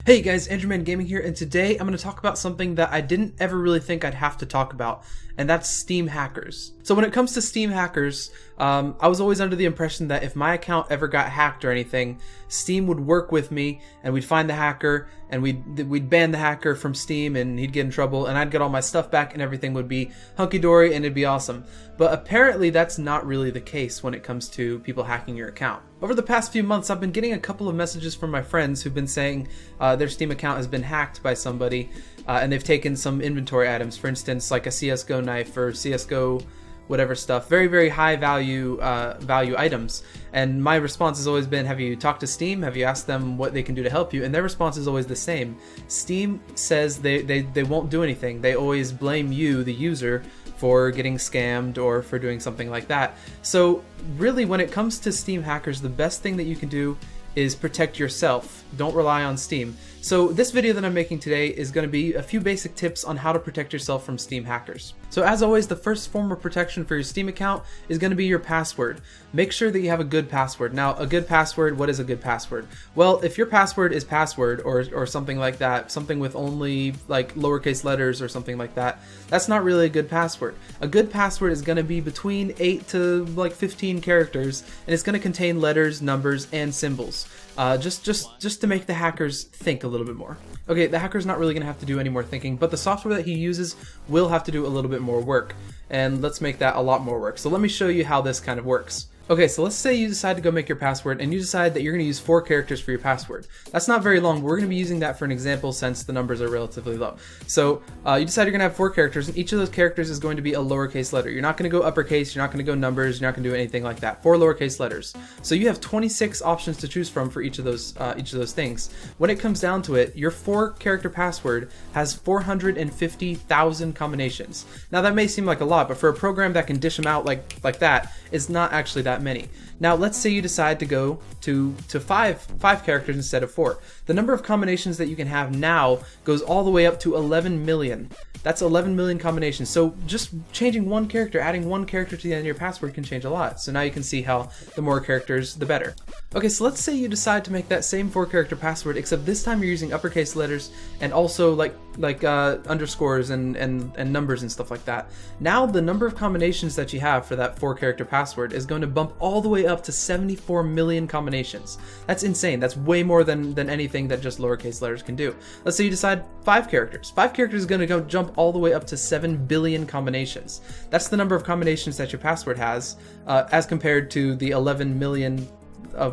Hey guys, AndrewmanGaming here, and today I'm going to talk about something that I didn't ever really think I'd have to talk about, and that's Steam hackers. So when it comes to Steam hackers, I was always under the impression that if my account ever got hacked or anything, Steam would work with me, and we'd find the hacker, and we'd ban the hacker from Steam, and he'd get in trouble, and I'd get all my stuff back, and everything would be hunky-dory, and it'd be awesome. But apparently that's not really the case when it comes to people hacking your account. Over the past few months, I've been getting a couple of messages from my friends who've been saying their Steam account has been hacked by somebody, and they've taken some inventory items, for instance, like a CSGO knife or CSGO whatever stuff, very, very high value items. And my response has always been, have you talked to Steam? Have you asked them what they can do to help you? And their response is always the same. Steam says they won't do anything. They always blame you, the user, for getting scammed or for doing something like that. So really, when it comes to Steam hackers, the best thing that you can do is protect yourself. Don't rely on Steam. So this video that I'm making today is going to be a few basic tips on how to protect yourself from Steam hackers. So as always, the first form of protection for your Steam account is going to be your password. Make sure that you have a good password. Now, a good password, what is a good password? Well, if your password is password or something like that, something with only like lowercase letters or something like that, that's not really a good password. A good password is going to be between 8 to like 15 characters, and it's going to contain letters, numbers, and symbols. Just to make the hackers think a little bit more. Okay, the hacker's not really going to have to do any more thinking, but the software that he uses will have to do a little bit more work, and let's make that a lot more work. So let me show you how this kind of works. Okay, so let's say you decide to go make your password, and you decide that you're going to use 4 characters for your password. That's not very long, but we're going to be using that for an example since the numbers are relatively low. So you decide you're going to have 4 characters, and each of those characters is going to be a lowercase letter. You're not going to go uppercase, you're not going to go numbers, you're not going to do anything like that. 4 lowercase letters. So you have 26 options to choose from for each of those things. When it comes down to it, your 4-character password has 450,000 combinations. Now that may seem like a lot, but for a program that can dish them out like that, it's not actually that many. Now let's say you decide to go to 5 characters instead of 4. The number of combinations that you can have now goes all the way up to 11 million. That's 11 million combinations. So just changing one character, adding one character to the end of your password can change a lot. So now you can see how the more characters, the better. Okay, so let's say you decide to make that same 4-character password, except this time you're using uppercase letters and also like underscores and numbers and stuff like that. Now the number of combinations that you have for that 4-character password is going to bump all the way up to 74 million combinations. That's insane. That's way more than anything that just lowercase letters can do. Let's say you decide 5 characters. 5 characters is going to jump all the way up to 7 billion combinations. That's the number of combinations that your password has, as compared to the 11 million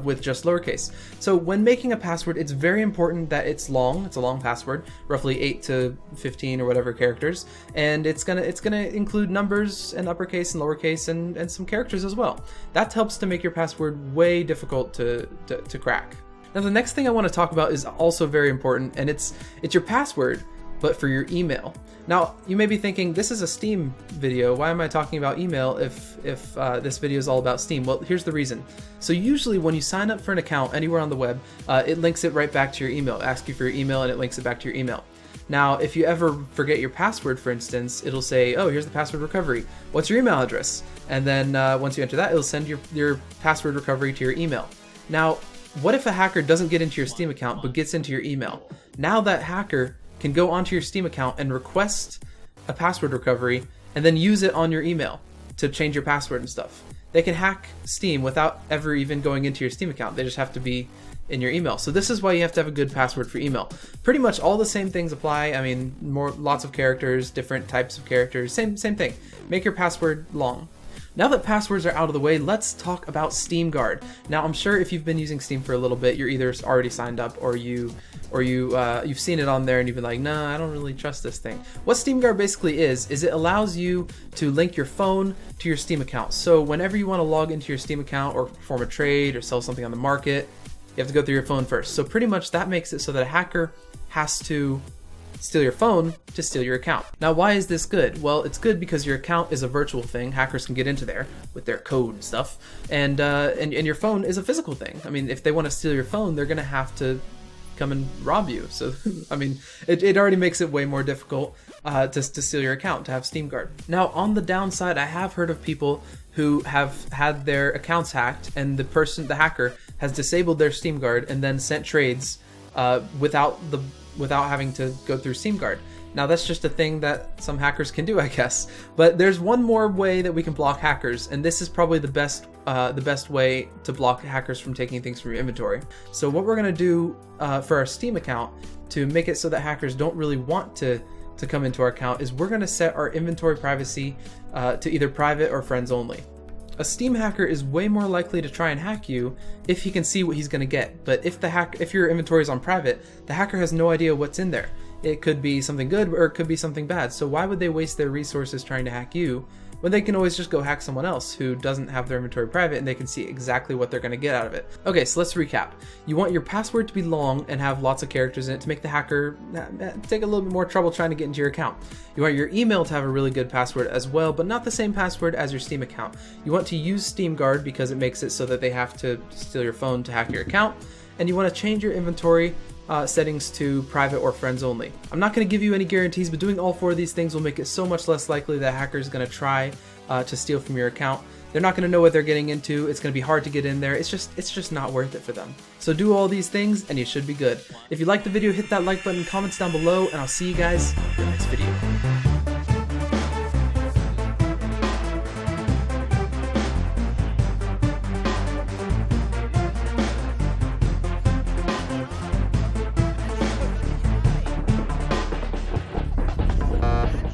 with just lowercase. So when making a password, it's very important that it's long. It's a long password, roughly 8 to 15 or whatever characters, and it's gonna include numbers and uppercase and lowercase and some characters as well. That helps to make your password way difficult to crack. Now the next thing I want to talk about is also very important, and it's your password, but for your email. Now you may be thinking, this is a Steam video, why am I talking about email if this video is all about Steam? Well, here's the reason. So usually when you sign up for an account anywhere on the web, it links it right back to your email. It asks you for your email and it links it back to your email. Now if you ever forget your password, for instance, it'll say, oh, here's the password recovery, what's your email address? And then once you enter that, it'll send your password recovery to your email. Now what if a hacker doesn't get into your Steam account but gets into your email? Now that hacker can go onto your Steam account and request a password recovery and then use it on your email to change your password and stuff. They can hack Steam without ever even going into your Steam account. They just have to be in your email. So this is why you have to have a good password for email. Pretty much all the same things apply. I mean, lots of characters, different types of characters, same thing. Make your password long. Now that passwords are out of the way, let's talk about Steam Guard. Now, I'm sure if you've been using Steam for a little bit, you're either already signed up or you've seen it on there and you've been like, nah, I don't really trust this thing. What Steam Guard basically is it allows you to link your phone to your Steam account. So whenever you want to log into your Steam account or perform a trade or sell something on the market, you have to go through your phone first. So pretty much that makes it so that a hacker has to steal your phone to steal your account. Now, why is this good? Well, it's good because your account is a virtual thing. Hackers can get into there with their code and stuff, and your phone is a physical thing. I mean, if they want to steal your phone, they're gonna have to come and rob you. So, I mean, it already makes it way more difficult to steal your account, to have Steam Guard. Now, on the downside, I have heard of people who have had their accounts hacked, and the hacker has disabled their Steam Guard and then sent trades without having to go through SteamGuard. Now that's just a thing that some hackers can do, I guess. But there's one more way that we can block hackers, and this is probably the best way to block hackers from taking things from your inventory. So what we're gonna do for our Steam account to make it so that hackers don't really want to come into our account is we're gonna set our inventory privacy to either private or friends only. A Steam hacker is way more likely to try and hack you if he can see what he's gonna get. But if your inventory is on private, the hacker has no idea what's in there. It could be something good or it could be something bad. So why would they waste their resources trying to hack you when they can always just go hack someone else who doesn't have their inventory private and they can see exactly what they're going to get out of it? Okay, so let's recap. You want your password to be long and have lots of characters in it to make the hacker take a little bit more trouble trying to get into your account. You want your email to have a really good password as well, but not the same password as your Steam account. You want to use SteamGuard because it makes it so that they have to steal your phone to hack your account. And you want to change your inventory settings to private or friends only. I'm not going to give you any guarantees, but doing all 4 of these things will make it so much less likely that a hacker is going to try to steal from your account. They're not going to know what they're getting into. It's going to be hard to get in there. It's just not worth it for them. So do all these things and you should be good. If you liked the video, hit that like button, comments down below, and I'll see you guys in the next video.